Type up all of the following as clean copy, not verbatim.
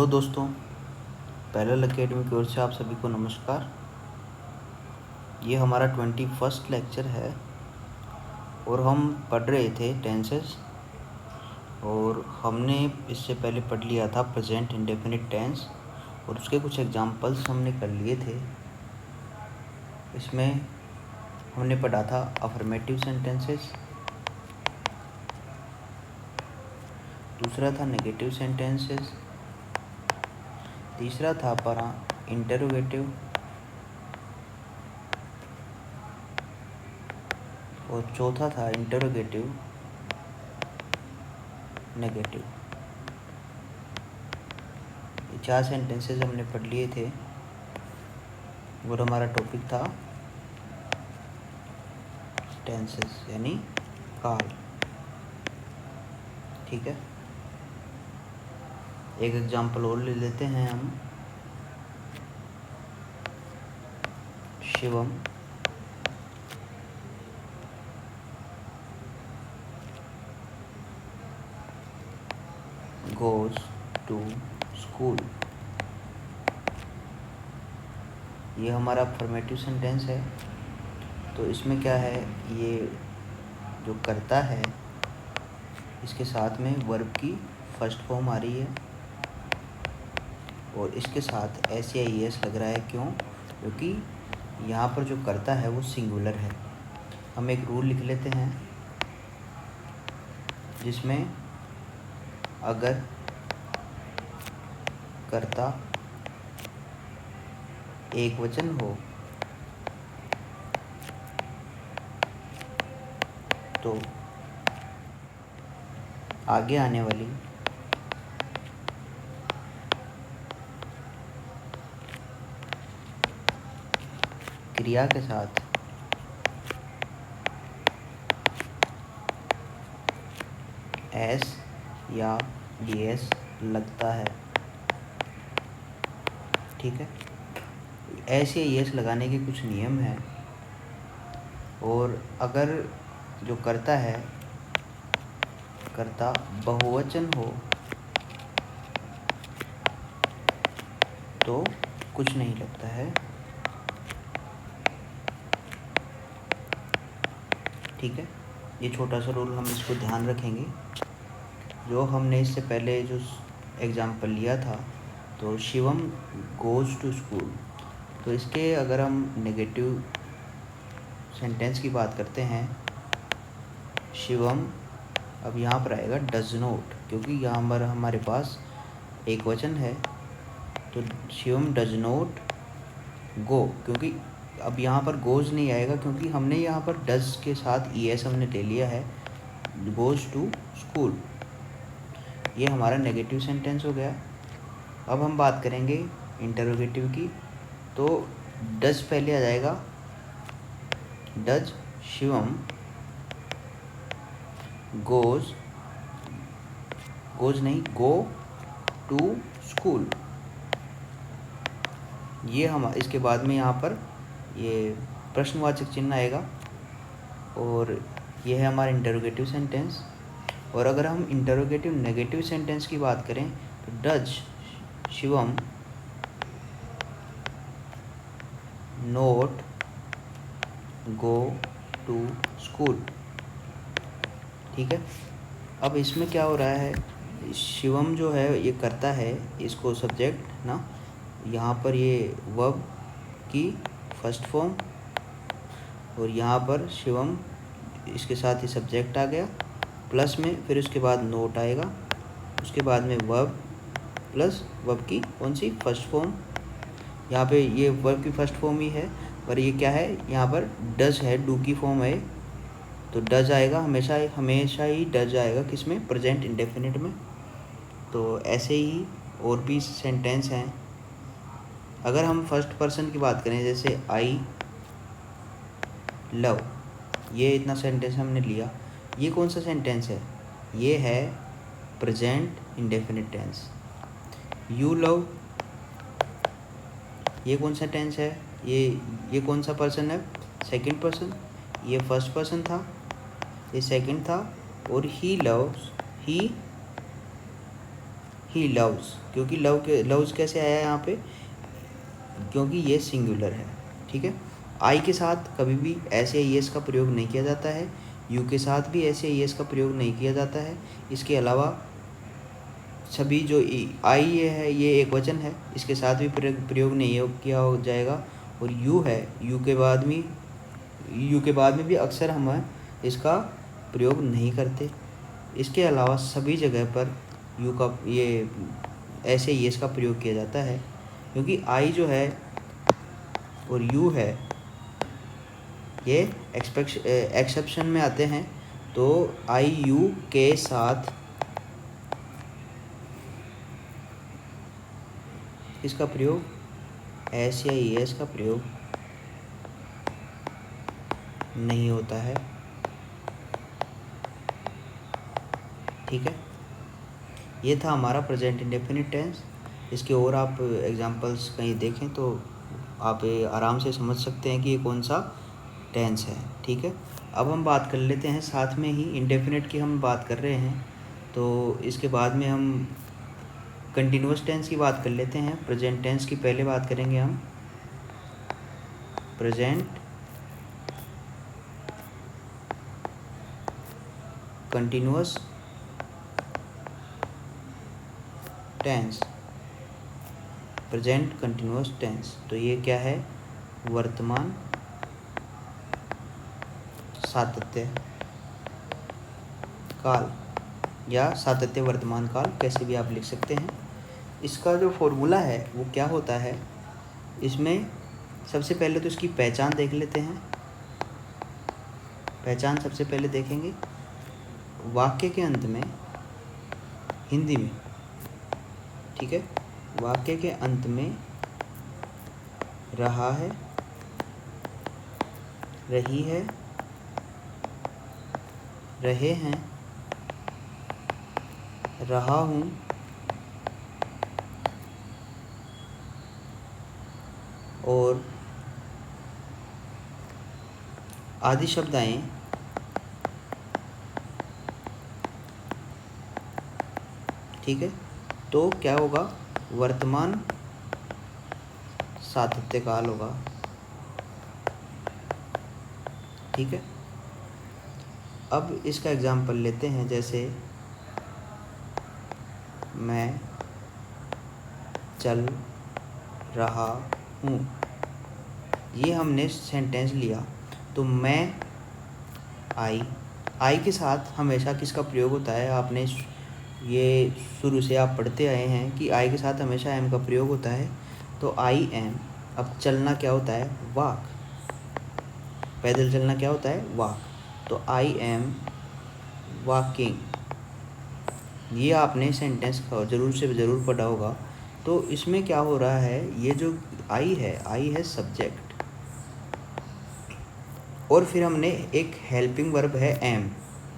Hello दोस्तों, parallel academy की ओर से आप सभी को नमस्कार। ये हमारा 21st लेक्चर है और हम पढ़ रहे थे टेंसेस। और हमने इससे पहले पढ़ लिया था प्रेजेंट इंडेफिनिट टेंस और उसके कुछ एग्जांपल्स हमने कर लिए थे। इसमें हमने पढ़ा था अफर्मेटिव सेंटेंसेस, दूसरा था नेगेटिव सेंटेंसेस, तीसरा था हमारा इंटरोगेटिव और चौथा था इंटरोगेटिव नेगेटिव। ये 4 सेंटेंसेस हमने पढ़ लिए थे और हमारा टॉपिक था टेंसेस यानी काल। ठीक है, एक एग्जांपल और ले लेते हैं हम। Shivam goes to school। ये हमारा अफर्मेटिव सेंटेंस है। तो इसमें क्या है, ये जो करता है इसके साथ में वर्ब की फर्स्ट फॉर्म आ रही है और इसके साथ एस या ई एस लग रहा है। क्यों? क्योंकि यहाँ पर जो करता है वो सिंगुलर है। हम एक रूल लिख लेते हैं जिसमें अगर कर्ता एक वचन हो तो आगे आने वाली क्रिया के साथ एस या डी एस लगता है। ठीक है, एस या ई एस लगाने के कुछ नियम हैं। और अगर जो करता है कर्ता बहुवचन हो तो कुछ नहीं लगता है। ठीक है, ये छोटा सा रूल हम इसको ध्यान रखेंगे। जो हमने इससे पहले जो एग्जाम्पल लिया था, तो शिवम गोज़ टू स्कूल, तो इसके अगर हम नेगेटिव सेंटेंस की बात करते हैं, शिवम अब यहाँ पर आएगा डज नॉट, क्योंकि यहाँ पर हमारे पास एक वचन है। तो शिवम डज नॉट गो, क्योंकि अब यहाँ पर गोज़ नहीं आएगा क्योंकि हमने यहाँ पर डज के साथ ई एस हमने ले लिया है। गोज़ टू स्कूल, ये हमारा नेगेटिव सेंटेंस हो गया। अब हम बात करेंगे इंटरोगेटिव की। तो डज पहले आ जाएगा, डज शिवम गोज़ नहीं, गो टू स्कूल। ये हम इसके बाद में यहाँ पर ये प्रश्नवाचक चिन्ह आएगा और ये है हमारा इंटरोगेटिव सेंटेंस। और अगर हम इंटरोगेटिव नेगेटिव सेंटेंस की बात करें तो does Shivam not go to school. ठीक है, अब इसमें क्या हो रहा है, शिवम जो है ये करता है, इसको सब्जेक्ट ना, यहाँ पर ये वर्ब की फर्स्ट फॉर्म और यहाँ पर शिवम इसके साथ ही सब्जेक्ट आ गया प्लस में, फिर उसके बाद नोट आएगा, उसके बाद में वर्ब प्लस वर्ब की कौन सी फर्स्ट फॉर्म। यहाँ पे ये वर्ब की फर्स्ट फॉर्म ही है, पर ये क्या है, यहाँ पर डज है, डू की फॉर्म है। तो डज आएगा, हमेशा ही डज आएगा किसमें, प्रेजेंट इंडेफिनिट में। तो ऐसे ही और भी सेंटेंस हैं। अगर हम फर्स्ट पर्सन की बात करें, जैसे आई लव, ये इतना सेंटेंस हमने लिया, ये कौन सा सेंटेंस है, ये है present indefinite tense. You love, ये कौन सा टेंस है, ये कौन सा पर्सन है, सेकंड पर्सन। ये फर्स्ट पर्सन था, ये सेकंड था। और ही लव्स, ही लव्स, क्योंकि लव्स कैसे आया यहाँ पे, क्योंकि ये सिंगुलर है। ठीक है, आई के साथ कभी भी ऐसे एस का प्रयोग नहीं किया जाता है, यू के साथ भी ऐसे एस का प्रयोग नहीं किया जाता है। इसके अलावा सभी जो आई ये है ये एक वचन है, इसके साथ भी प्रयोग नहीं किया हो जाएगा। और यू है, यू के बाद में भी अक्सर हम इसका प्रयोग नहीं करते। इसके अलावा सभी जगह पर यू का ये ऐसे यस का प्रयोग किया जाता है, क्योंकि आई जो है और यू है ये एक्सेप्शन में आते हैं। तो आई यू के साथ इसका प्रयोग एस या एस का प्रयोग नहीं होता है। ठीक है, ये था हमारा प्रेजेंट इंडेफिनिट टेंस। इसके और आप एग्जांपल्स कहीं देखें तो आप आराम से समझ सकते हैं कि ये कौन सा टेंस है। ठीक है, अब हम बात कर लेते हैं, साथ में ही इंडेफिनिट की हम बात कर रहे हैं तो इसके बाद में हम कंटिन्यूअस टेंस की बात कर लेते हैं। प्रेजेंट टेंस की पहले बात करेंगे हम, present continuous tense. Present continuous tense तो ये क्या है, वर्तमान सातत्य काल या सातत्य वर्तमान काल, कैसे भी आप लिख सकते हैं। इसका जो फॉर्मूला है वो क्या होता है, इसमें सबसे पहले तो इसकी पहचान देख लेते हैं। पहचान सबसे पहले देखेंगे, वाक्य के अंत में हिंदी में, ठीक है, वाक्य के अंत में रहा है, रही है, रहे हैं, रहा हूँ, और आदि शब्द आए। ठीक है, तो क्या होगा, वर्तमान सातत्य काल होगा। ठीक है, अब इसका एग्जाम्पल लेते हैं, जैसे मैं चल रहा हूँ, ये हमने सेंटेंस लिया। तो मैं आई के साथ हमेशा किसका प्रयोग होता है, आपने ये शुरू से आप पढ़ते आए हैं कि आई के साथ हमेशा एम का प्रयोग होता है। तो आई एम, अब चलना क्या होता है, वॉक, पैदल चलना क्या होता है, वॉक। तो आई एम वॉकिंग, ये आपने सेंटेंस ज़रूर से ज़रूर पढ़ा होगा। तो इसमें क्या हो रहा है, ये जो आई है सब्जेक्ट, और फिर हमने एक हेल्पिंग वर्ब है एम,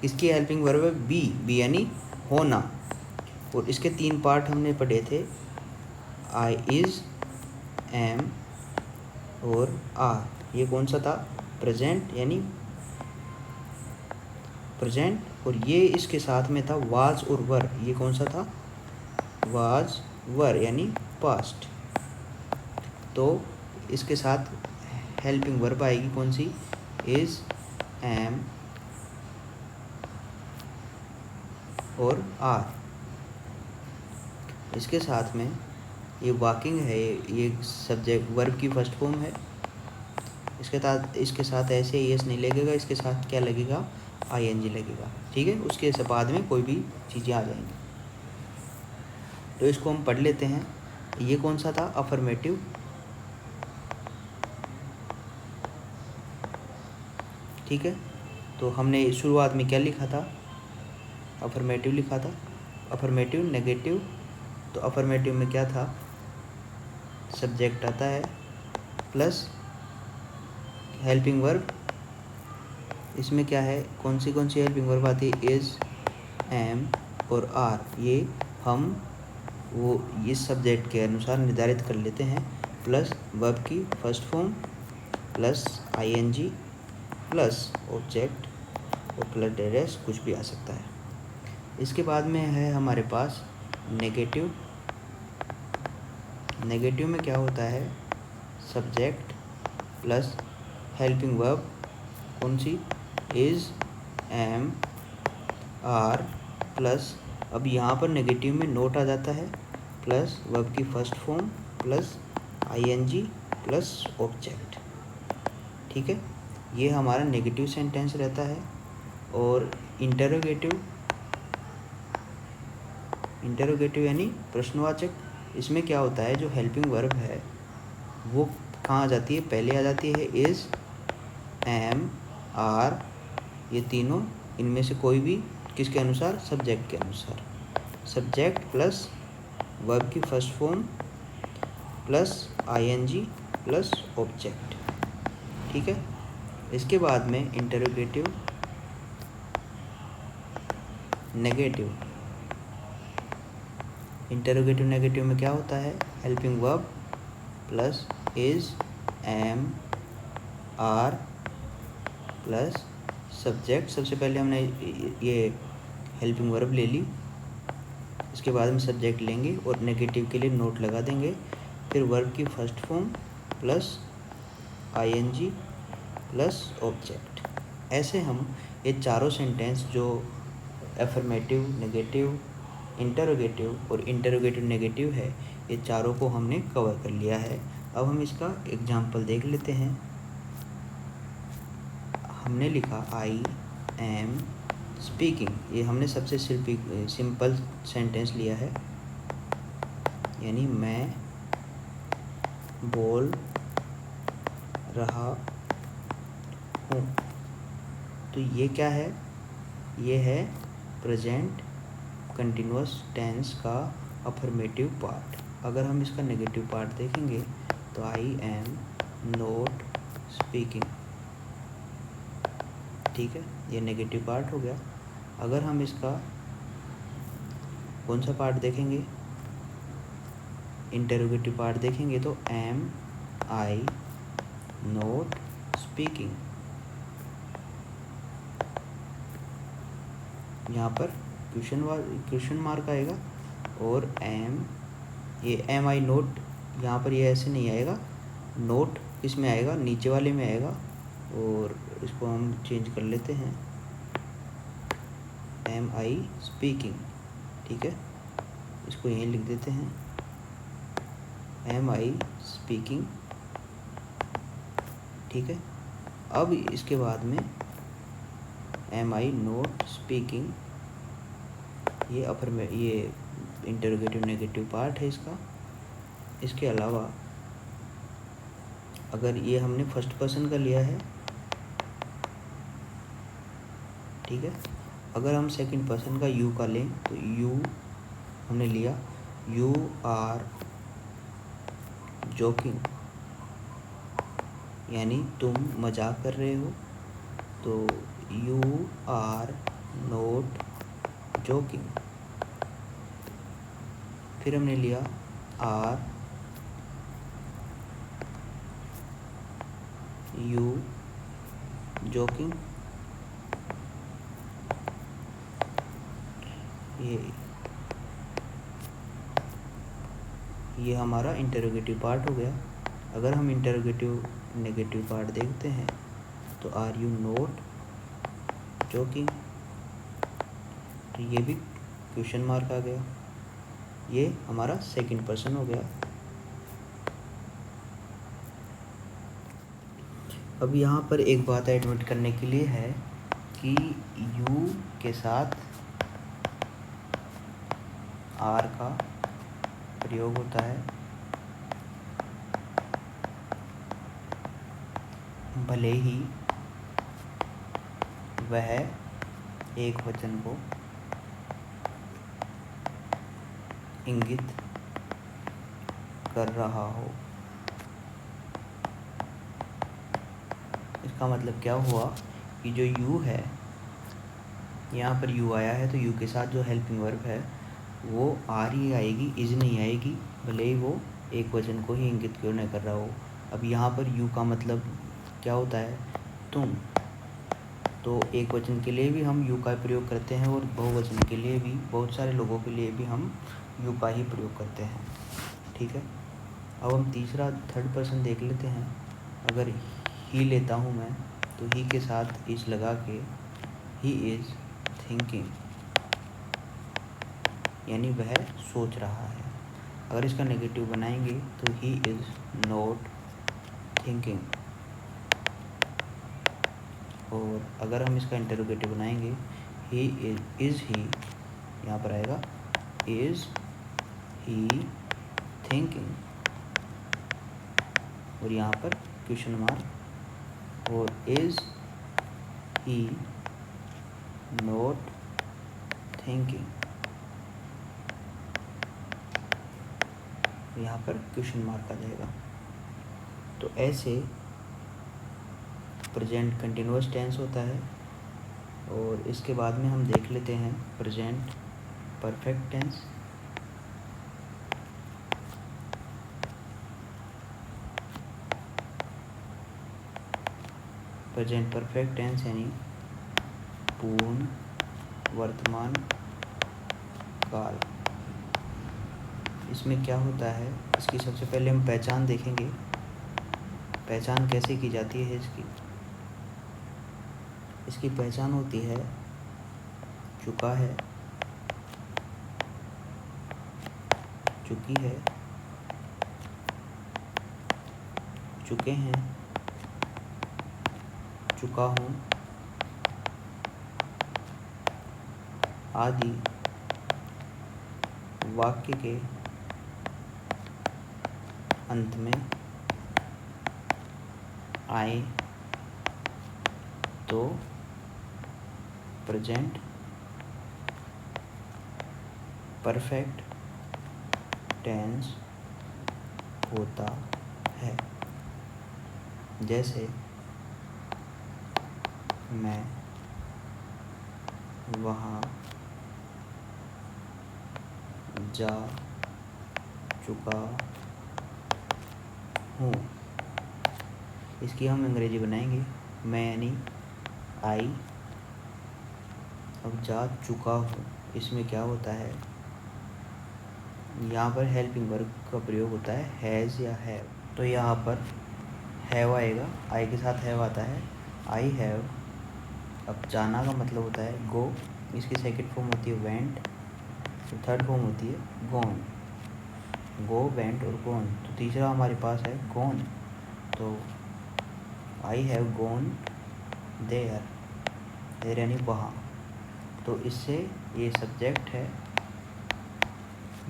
इसकी हेल्पिंग वर्ब है बी यानी होना। और इसके 3 पार्ट हमने पढ़े थे, आई, इज़, एम और आर। ये कौन सा था, प्रेजेंट यानी प्रेजेंट, और ये इसके साथ में था वाज और वर, ये कौन सा था, वाज वर यानी पास्ट। तो इसके साथ हेल्पिंग वर्ब आएगी कौन सी, इज़, एम और आर। इसके साथ में ये वॉकिंग है, ये सब्जेक्ट वर्ब की फर्स्ट फॉर्म है। इसके साथ ऐसे एस नहीं लगेगा, इसके साथ क्या लगेगा, आईएनजी लगेगा। ठीक है, उसके बाद में कोई भी चीज़ें आ जाएंगी। तो इसको हम पढ़ लेते हैं। ये कौन सा था, अफर्मेटिव। ठीक है, तो हमने शुरुआत में क्या लिखा था, अफर्मेटिव लिखा था। अफर्मेटिव, नेगेटिव, तो अफर्मेटिव में क्या था, सब्जेक्ट आता है प्लस हेल्पिंग वर्ब। इसमें क्या है, कौन सी हेल्पिंग वर्ब आती है, इज़, एम और आर। ये हम वो इस सब्जेक्ट के अनुसार निर्धारित कर लेते हैं, प्लस वर्ब की first form plus ING plus object और प्लस डेरेस, कुछ भी आ सकता है। इसके बाद में है हमारे पास नेगेटिव। नेगेटिव में क्या होता है, सब्जेक्ट प्लस हेल्पिंग वर्ब, कौन सी, इज़, एम, आर, प्लस अब यहाँ पर नेगेटिव में नोट आ जाता है, प्लस वर्ब की first form plus ING plus object. ठीक है, ये हमारा नेगेटिव सेंटेंस रहता है। और इंटरोगेटिव, इंटरोगेटिव यानी प्रश्नवाचक, इसमें क्या होता है, जो हेल्पिंग वर्ब है वो कहाँ आ जाती है, पहले आ जाती है इज़, एम, आर, ये तीनों, इनमें से कोई भी किसके अनुसार, सब्जेक्ट के अनुसार। सब्जेक्ट प्लस वर्ब की first form plus ING plus object. ठीक है, इसके बाद में इंटरोगेटिव नेगेटिव। इंटरोगेटिव नेगेटिव में क्या होता है, helping verb plus is, am, are plus subject. सबसे पहले हमने ये हेल्पिंग वर्ब ले ली, इसके बाद हम सब्जेक्ट लेंगे और नेगेटिव के लिए नोट लगा देंगे, फिर वर्ब की first form plus ING plus object. ऐसे हम ये चारों सेंटेंस जो एफर्मेटिव, नेगेटिव, इंटरोगेटिव और इंटरोगेटिव नेगेटिव है, ये चारों को हमने कवर कर लिया है। अब हम इसका एग्जाम्पल देख लेते हैं। हमने लिखा आई एम स्पीकिंग, ये हमने सबसे सिंपल सेंटेंस लिया है, यानी मैं बोल रहा हूँ। तो ये क्या है, ये है प्रेजेंट कंटिन्यूअस टेंस का अफर्मेटिव पार्ट। अगर हम इसका नेगेटिव पार्ट देखेंगे तो आई एम नॉट स्पीकिंग। ठीक है, ये नेगेटिव पार्ट हो गया। अगर हम इसका कौन सा पार्ट देखेंगे, इंटरोगेटिव पार्ट देखेंगे तो एम आई नॉट स्पीकिंग, यहाँ पर क्वेश्चन मार्क आएगा। और ये एम आई नोट, यहाँ पर ये ऐसे नहीं आएगा, नोट इसमें आएगा, नीचे वाले में आएगा। और इसको हम चेंज कर लेते हैं, एम आई स्पीकिंग। ठीक है, इसको यहीं लिख देते हैं, एम आई स्पीकिंग। ठीक है, अब इसके बाद में एम आई नॉट स्पीकिंग, ये अपर में ये इंटरोगेटिव नेगेटिव पार्ट है इसका। इसके अलावा अगर ये हमने फर्स्ट पर्सन का लिया है, ठीक है, अगर हम सेकंड पर्सन का यू का लें तो यू हमने लिया, यू आर जोकिंग, यानी तुम मजाक कर रहे हो। तो यू आर नॉट जोकिंग। फिर हमने लिया आर यू जोकिंग, ये हमारा इंटरोगेटिव पार्ट हो गया। अगर हम इंटरोगेटिव नेगेटिव पार्ट देखते हैं तो आर यू नॉट जोकिंग, तो ये भी क्वेश्चन मार्क आ गया, ये हमारा सेकंड पर्सन हो गया। अब यहाँ पर एक बात एडमिट करने के लिए है कि यू के साथ आर का प्रयोग होता है, भले ही वह एक वचन को इंगित कर रहा हो। इसका मतलब क्या हुआ कि जो यू है, यहाँ पर यू आया है तो यू के साथ जो हेल्पिंग वर्ब है वो आर ही आएगी, इज नहीं आएगी, भले ही वो एक वचन को ही इंगित क्यों न कर रहा हो। अब यहाँ पर यू का मतलब क्या होता है, तुम। तो एक वचन के लिए भी हम यू का प्रयोग करते हैं और बहुवचन के लिए भी, बहुत सारे लोगों के लिए भी हम यू का ही प्रयोग करते हैं। ठीक है, अब हम तीसरा थर्ड पर्सन देख लेते हैं। अगर ही लेता हूँ मैं तो ही के साथ इज लगा के ही इज़ थिंकिंग, यानी वह सोच रहा है। अगर इसका नेगेटिव बनाएंगे तो ही इज़ नॉट थिंकिंग, और अगर हम इसका इंटरोगेटिव बनाएंगे ही इज़ ही, यहाँ पर आएगा इज़ ही थिंकिंग, और यहाँ पर क्वेश्चन मार्क, और इज़ ही नॉट थिंकिंग, यहाँ पर क्वेश्चन मार्क आ जाएगा। तो ऐसे प्रेजेंट कंटिन्यूअस टेंस होता है। और इसके बाद में हम देख लेते हैं present perfect tense. Present perfect tense यानी पूर्ण वर्तमान काल। इसमें क्या होता है, इसकी सबसे पहले हम पहचान देखेंगे। पहचान कैसे की जाती है इसकी पहचान होती है चुका है, चुकी है, चुके हैं, चुका हूँ आदि वाक्य के अंत में आए तो प्रेजेंट परफेक्ट टेंस होता है। जैसे मैं वहाँ जा चुका हूँ। इसकी हम अंग्रेजी बनाएंगे मैं, यानी आई। अब जा चुका हूँ, इसमें क्या होता है, यहाँ पर हेल्पिंग वर्ब का प्रयोग होता है हैज़ या हैव। तो यहाँ पर हैव आएगा, आई के साथ हैव आता है, आई हैव। अब जाना का मतलब होता है गो, इसकी सेकंड फॉर्म होती है वेंट, तो थर्ड फॉर्म होती है गॉन। गो, वेंट और गॉन। तो तीसरा हमारे पास है गॉन, तो I have gone there, there यानी वहाँ। तो इससे ये सब्जेक्ट है,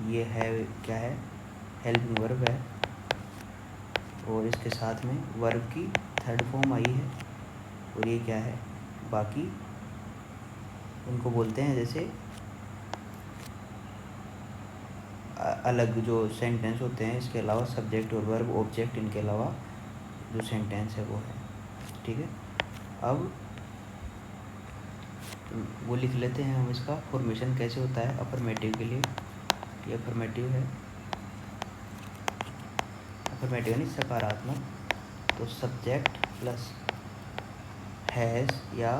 ये है क्या है, हेल्पिंग वर्ब है, और इसके साथ में वर्ब की थर्ड फॉर्म आई है, और ये क्या है, बाकी उनको बोलते हैं जैसे अलग जो सेंटेंस होते हैं, इसके अलावा सब्जेक्ट और वर्ब ऑब्जेक्ट, इनके अलावा जो सेंटेंस है वो है। ठीक है, अब वो लिख लेते हैं हम, इसका फॉर्मेशन कैसे होता है अफर्मेटिव के लिए। ये अफर्मेटिव है, अफर्मेटिव यानी सकारात्मक। तो सब्जेक्ट प्लस हैज़ या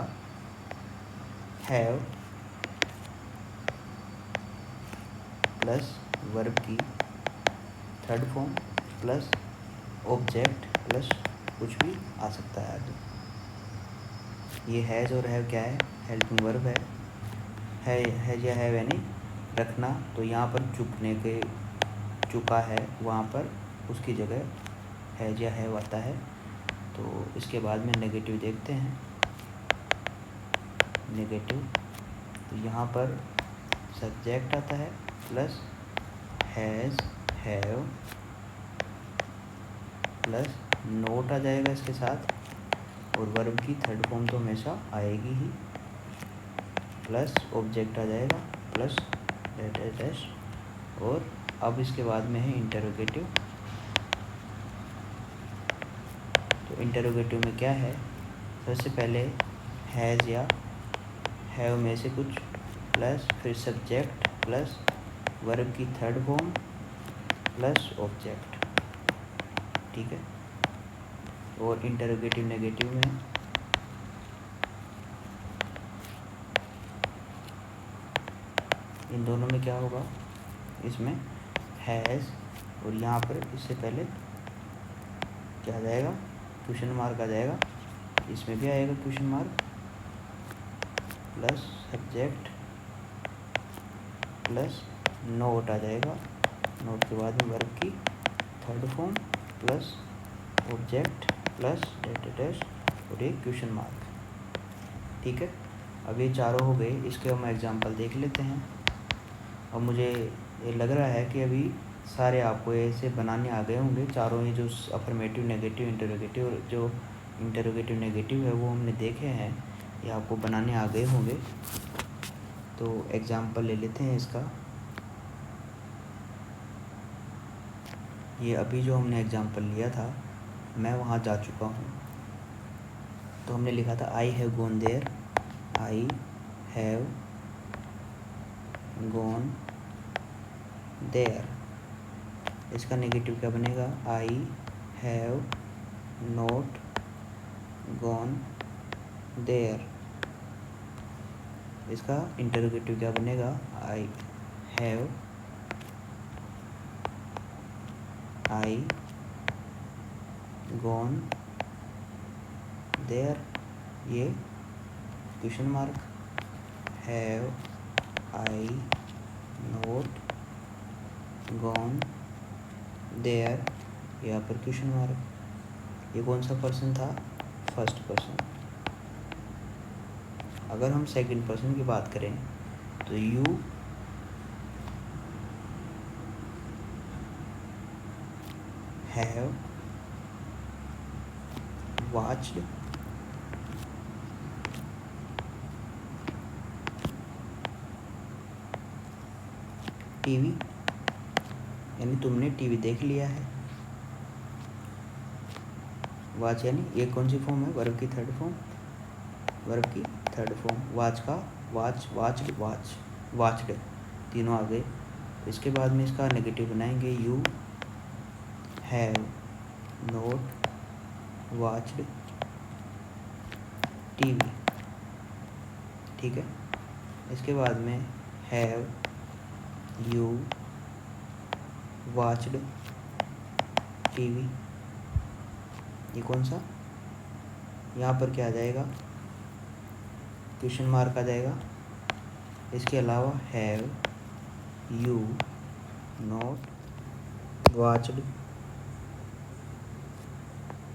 हैव प्लस वर्ब की third form plus object plus कुछ भी आ सकता है आगे। ये हैज़ और हैव क्या है, हेल्पिंग वर्ब है हैज़ या हैव यानी रखना। तो यहाँ पर चुकने के चुका है, वहाँ पर उसकी जगह हैज़ या हैव आता है। तो इसके बाद में नेगेटिव देखते हैं। नेगेटिव, तो यहाँ पर सब्जेक्ट आता है plus has have plus not आ जाएगा इसके साथ, और वर्ब की थर्ड फॉर्म तो हमेशा आएगी ही, प्लस ऑब्जेक्ट आ जाएगा प्लस डैश। और अब इसके बाद में है इंटरोगेटिव। तो इंटरोगेटिव में क्या है, सबसे पहले हैज़ या हैव में से कुछ प्लस फिर सब्जेक्ट प्लस वर्ब की थर्ड फॉर्म प्लस ऑब्जेक्ट। ठीक है, और इंटरोगेटिव नेगेटिव में इन दोनों में क्या होगा, इसमें हैज़, और यहाँ पर इससे पहले क्या आ जाएगा, क्वेश्चन मार्क आ जाएगा, इसमें भी आएगा question mark, plus subject plus not आ जाएगा, नोट के बाद में वर्ब की third form plus object plus date और एक क्वेश्चन मार्क। ठीक है, अब ये चारों हो गए, इसके हम एग्जांपल देख लेते हैं। अब मुझे ये लग रहा है कि अभी सारे आपको ऐसे बनाने आ गए होंगे, चारों ये जो अफर्मेटिव, नेगेटिव, इंटरोगेटिव, और जो इंटरोगेटिव नेगेटिव है वो हमने देखे हैं, ये आपको बनाने आ गए होंगे। तो एग्जांपल ले लेते हैं इसका। ये अभी जो हमने एग्जांपल लिया था, मैं वहाँ जा चुका हूँ, तो हमने लिखा था I have gone there, I have gone there. इसका नेगेटिव क्या बनेगा, I have not gone there. इसका इंटरोगेटिव क्या बनेगा, आई गॉन देयर, ये question mark, have I not gone there, यहाँ पर क्वेश्चन मार्क। ये कौन सा पर्सन था, फर्स्ट पर्सन। अगर हम सेकंड पर्सन की बात करें तो यू हैव वॉच्ड टीवी, यानी तुमने टीवी देख लिया है। वॉच यानी ये कौन सी फॉर्म है, वर्ब की थर्ड फॉर्म, वर्ब की थर्ड फॉर्म। वॉच का वॉच, वॉच्ड, वॉच्ड, तीनों आ गए। इसके बाद में इसका नेगेटिव बनाएंगे, you have not watched TV. ठीक है, इसके बाद में हैव यू वॉच्ड टीवी, ये कौन सा, यहाँ पर क्या आ जाएगा, क्वेश्चन मार्क आ जाएगा। इसके अलावा have you not watched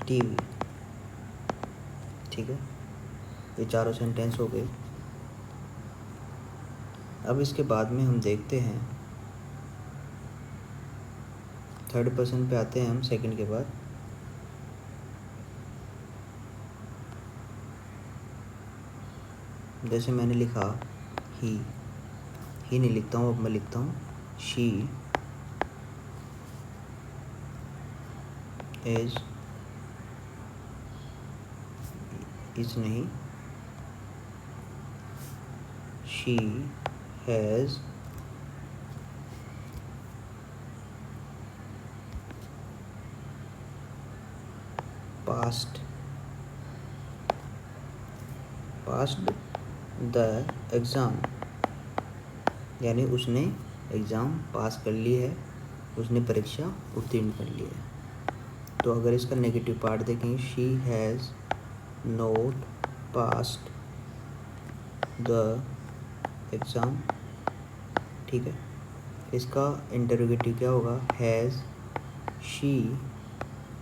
TV. ठीक है, ये चारों सेंटेंस हो गए। अब इसके बाद में हम देखते हैं, थर्ड पर्सन पे आते हैं हम सेकंड के बाद। जैसे मैंने लिखा ही नहीं लिखता हूँ, अब मैं लिखता हूँ शी इज नहीं, she has passed the exam, यानी उसने एग्ज़ाम पास कर ली है, उसने परीक्षा उत्तीर्ण कर ली है। तो अगर इसका नेगेटिव पार्ट देखें, she has not passed the exam. ठीक है, इसका इंटरोगेटिव क्या होगा, has she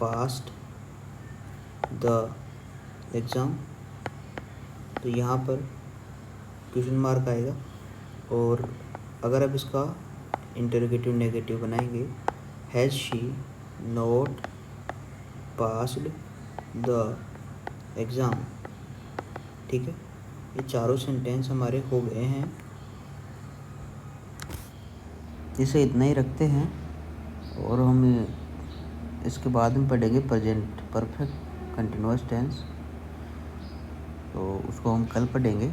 passed the exam. तो यहाँ पर क्वेश्चन मार्क आएगा। और अगर अब इसका इंटरोगेटिव नेगेटिव बनाएंगे, has she not passed the exam. ठीक है, ये चारों सेंटेंस हमारे हो गए हैं। इसे इतना ही रखते हैं और हम इसके बाद में पढ़ेंगे प्रेजेंट परफेक्ट कंटिन्यूअस टेंस, तो उसको हम कल पढ़ेंगे।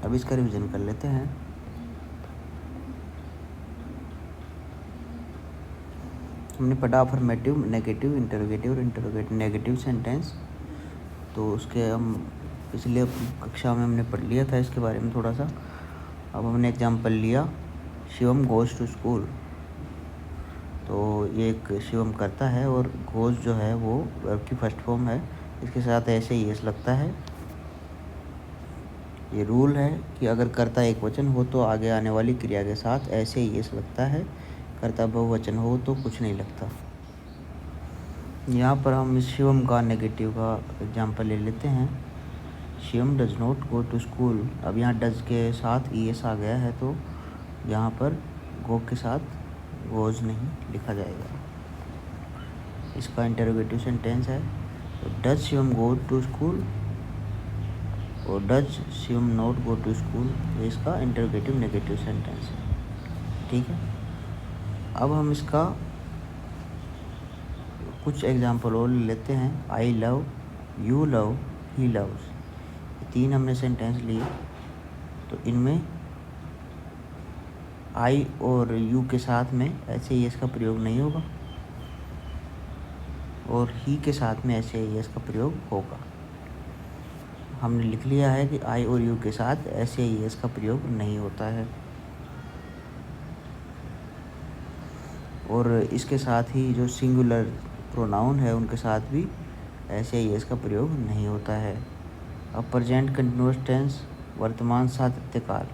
अब इसका रिवीजन कर लेते हैं। हमने पढ़ा अफर्मेटिव, नेगेटिव, इंटरोगेटिव और इंटरोगेटिव नेगेटिव सेंटेंस। तो उसके हम पिछले कक्षा में हमने पढ़ लिया था इसके बारे में थोड़ा सा। अब हमने एग्जाम्पल लिया, शिवम गोज़ टू स्कूल। तो ये एक शिवम करता है और गोज़ जो है वो वर्ब की फर्स्ट फॉर्म है, इसके साथ ऐसे ही एस लगता है। ये रूल है कि अगर कर्ता एक वचन हो तो आगे आने वाली क्रिया के साथ ऐसे ही एस लगता है, कर्ता बहुवचन हो तो कुछ नहीं लगता। यहाँ पर हम इस शिवम का नेगेटिव का एग्जांपल ले लेते हैं। Shivam does not go to school. अब यहाँ डज के साथ ई एस आ गया है, तो यहाँ पर गो के साथ गोज़ नहीं लिखा जाएगा। इसका इंटरोगेटिव सेंटेंस है, तो does Shivam go to school और does Shivam not go to school, ये इसका इंटरोगेटिव नेगेटिव सेंटेंस है। ठीक है, अब हम इसका कुछ एग्जांपल और ले लेते हैं। I love, you love, he loves, ये 3 हमने सेंटेंस लिए। तो इनमें आई और यू के साथ में ऐसे ही इसका प्रयोग नहीं होगा और ही के साथ में ऐसे ही इसका प्रयोग होगा। हमने लिख लिया है कि आई और यू के साथ ऐसे ही इसका प्रयोग नहीं होता है। और इसके साथ ही जो सिंगुलर प्रोनाउन है उनके साथ भी ऐसे ही इसका प्रयोग नहीं होता है। अब प्रेजेंट कंटिन्यूअस टेंस, वर्तमान सातत्य काल,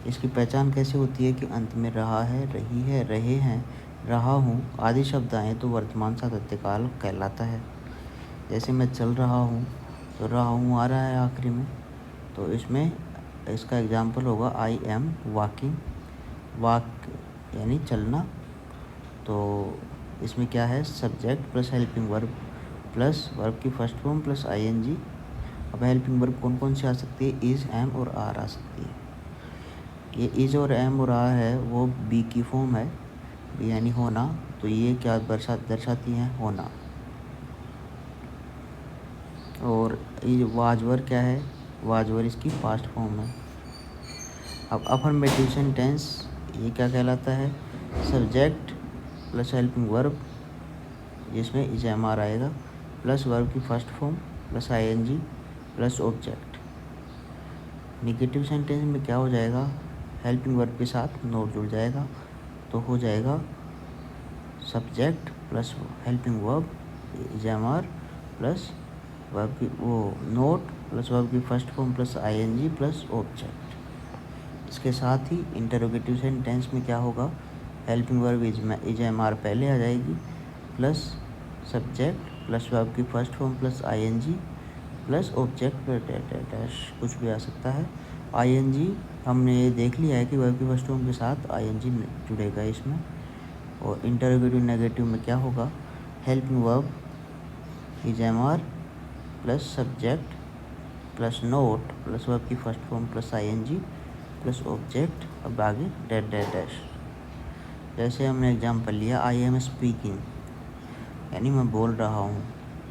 इसकी पहचान कैसे होती है कि अंत में रहा है, रही है, रहे हैं, रहा हूँ आदि शब्द आए तो वर्तमान सातत्य काल कहलाता है। जैसे मैं चल रहा हूँ तो रहा हूँ आ रहा है आखिरी में, तो इसमें इसका एग्जाम्पल होगा आई एम वॉकिंग। वॉक यानी चलना, तो इसमें क्या है, subject plus helping verb plus verb की फर्स्ट फॉर्म प्लस आईएनजी। अब हेल्पिंग वर्ब कौन कौन सी आ सकती है, इज़, एम और आर आ सकती है। ये इज़ और एम और आर है वो बी की फॉर्म है, बी यानी होना, तो ये क्या दर्शाती हैं, होना। और ये वाजवर क्या है, वाजवर इसकी पास्ट फॉर्म है। अब अफर्मेटिव सेंटेंस ये क्या कहलाता है, सब्जेक्ट प्लस हेल्पिंग वर्ब जिसमें इज एम आर आएगा प्लस वर्ब की first form plus ING plus object. Negative sentence में क्या हो जाएगा, हेल्पिंग वर्ब के साथ नोट जुड़ जाएगा, तो हो जाएगा subject plus helping verb is am are plus verb की वो नोट प्लस वर्ब की first form plus ING plus object. इसके साथ ही इंटरोगेटिव सेंटेंस में क्या होगा, helping verb is am are पहले आ जाएगी प्लस सब्जेक्ट प्लस वर्ब की first form plus ING plus object dash कुछ भी आ सकता है। आईएनजी हमने ये देख लिया है कि वर्ब की फर्स्ट फॉर्म के साथ आईएनजी जुड़ेगा इसमें। और इंटरोगेटिव नेगेटिव में क्या होगा, helping verb is am are plus subject plus not plus verb की first form plus ING plus object, अब आगे डैश डैश डैश। जैसे हमने एग्जाम्पल लिया आई एम स्पीकिंग, यानी मैं बोल रहा हूँ,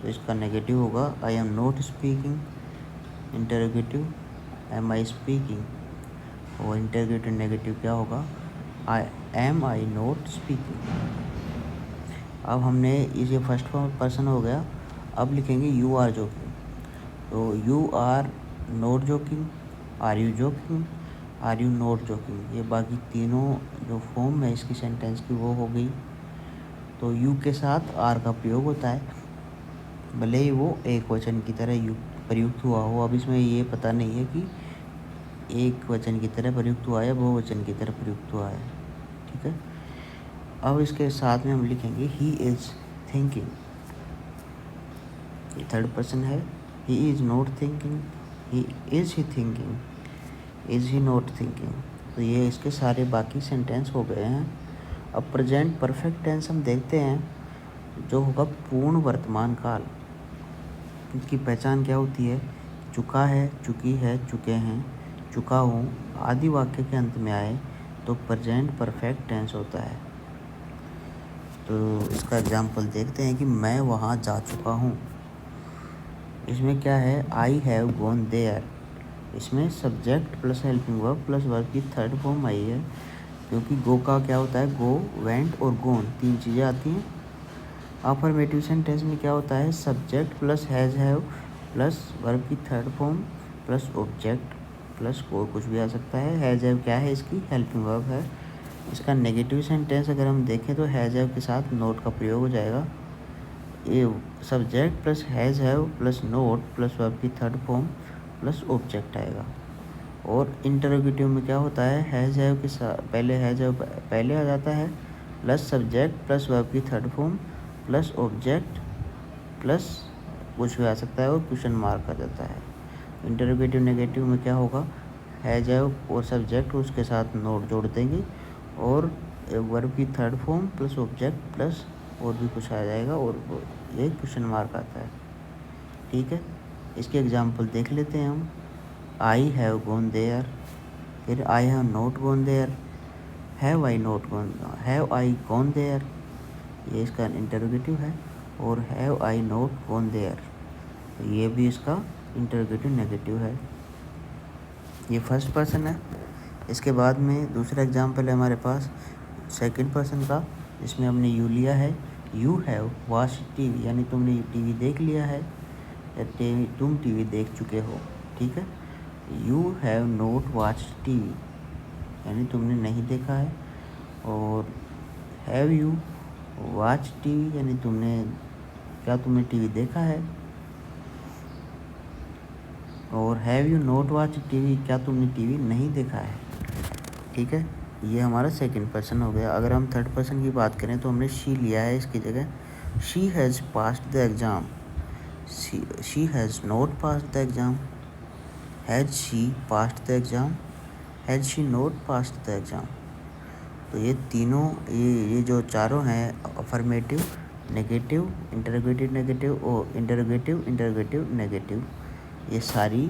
तो इसका नेगेटिव होगा I am not speaking, interrogative am I speaking, और इंटरोगेटिव नेगेटिव क्या होगा, आई नॉट स्पीकिंग। अब हमने इसे फर्स्ट पर्सन हो गया, अब लिखेंगे यू आर जोकिंग, तो you are not joking, are you joking, are you not joking, ये बाकी तीनों जो फॉर्म है इसकी सेंटेंस की वो हो गई। तो यू के साथ आर का प्रयोग होता है, भले ही वो एक वचन की तरह यू प्रयुक्त हुआ हो। अब इसमें ये पता नहीं है कि एक वचन की तरह प्रयुक्त हुआ है या बहुवचन की तरह प्रयुक्त हुआ है। ठीक है, अब इसके साथ में हम लिखेंगे ही इज़ थिंकिंग, ये थर्ड पर्सन है, he is not thinking, he is he thinking, is he not thinking. तो ये इसके सारे बाकी सेंटेंस हो गए हैं। अब प्रेजेंट परफेक्ट टेंस हम देखते हैं, जो होगा पूर्ण वर्तमान काल। इसकी पहचान क्या होती है, चुका है, चुकी है, चुके हैं, चुका हूँ आदि वाक्य के अंत में आए तो प्रेजेंट परफेक्ट टेंस होता है। तो इसका एग्जाम्पल देखते हैं कि मैं वहाँ जा चुका हूँ। इसमें क्या है, आई हैव गॉन देयर, इसमें subject plus helping verb plus verb की थर्ड फॉर्म आई है, क्योंकि गो का क्या होता है, गो, वेंट और गोन 3 चीज़ें आती हैं। अफर्मेटिव सेंटेंस में क्या होता है, subject plus has have plus verb की third form plus object plus और कुछ भी आ सकता है। हैज़ हैव क्या है, इसकी हेल्पिंग वर्ब है, इसका नेगेटिव सेंटेंस अगर हम देखें तो हैज़ हैव के साथ नोट का प्रयोग हो जाएगा। ये subject plus has have plus not plus verb की थर्ड फॉर्म प्लस ऑब्जेक्ट आएगा। और इंटरोगेटिव में क्या होता है, हैज़ हैव के साथ पहले हैज़ हैव पहले आ जाता है, प्लस सब्जेक्ट प्लस वर्ब की third form plus object plus कुछ भी आ सकता है और क्वेश्चन मार्क आ जाता है। इंटरोगेटिव नेगेटिव में क्या होगा, हैज़ हैव और सब्जेक्ट उसके साथ नोट जोड़ देंगे और वर्ब की third form plus object plus और भी कुछ आ जाएगा और ये क्वेश्चन मार्क आता है। ठीक है, इसके एग्जाम्पल देख लेते हैं हम। आई हैव गॉन देयर, फिर I have not gone there, have I gone there, ये इसका इंटरोगेटिव है। और have I not gone there, ये भी इसका इंटरोगेटिव नेगेटिव है। ये फर्स्ट पर्सन है। इसके बाद में दूसरा एग्जाम्पल है हमारे पास सेकंड पर्सन का, जिसमें हमने यू लिया है। यू हैव वॉच्ड टीवी, यानी तुमने टीवी देख लिया है या तुम टीवी देख चुके हो। ठीक है। You have not watched TV, यानी तुमने नहीं देखा है। और हैव यू वॉच्ड टीवी, यानी तुमने टीवी देखा है। और have you not watched TV, क्या तुमने टीवी नहीं देखा है। ठीक है, ये हमारा सेकंड पर्सन हो गया। अगर हम थर्ड पर्सन की बात करें तो हमने शी लिया है इसकी जगह। She has passed the exam, she has not passed the exam. Has she passed the exam, has she not passed the exam. तो ये तीनों ये जो चारों हैं अफर्मेटिव, नेगेटिव, इंटरोगेटिव नेगेटिव और इंटरोगेटिव नेगेटिव, ये सारी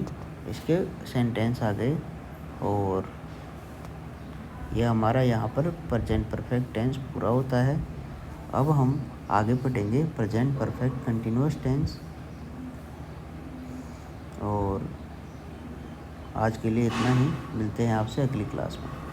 इसके सेंटेंस आ गए। और ये हमारा यहाँ पर प्रेजेंट परफेक्ट टेंस पूरा होता है। अब हम आगे पढ़ेंगे प्रेजेंट परफेक्ट कंटिन्यूअस टेंस। और आज के लिए इतना ही, मिलते हैं आपसे अगली क्लास में।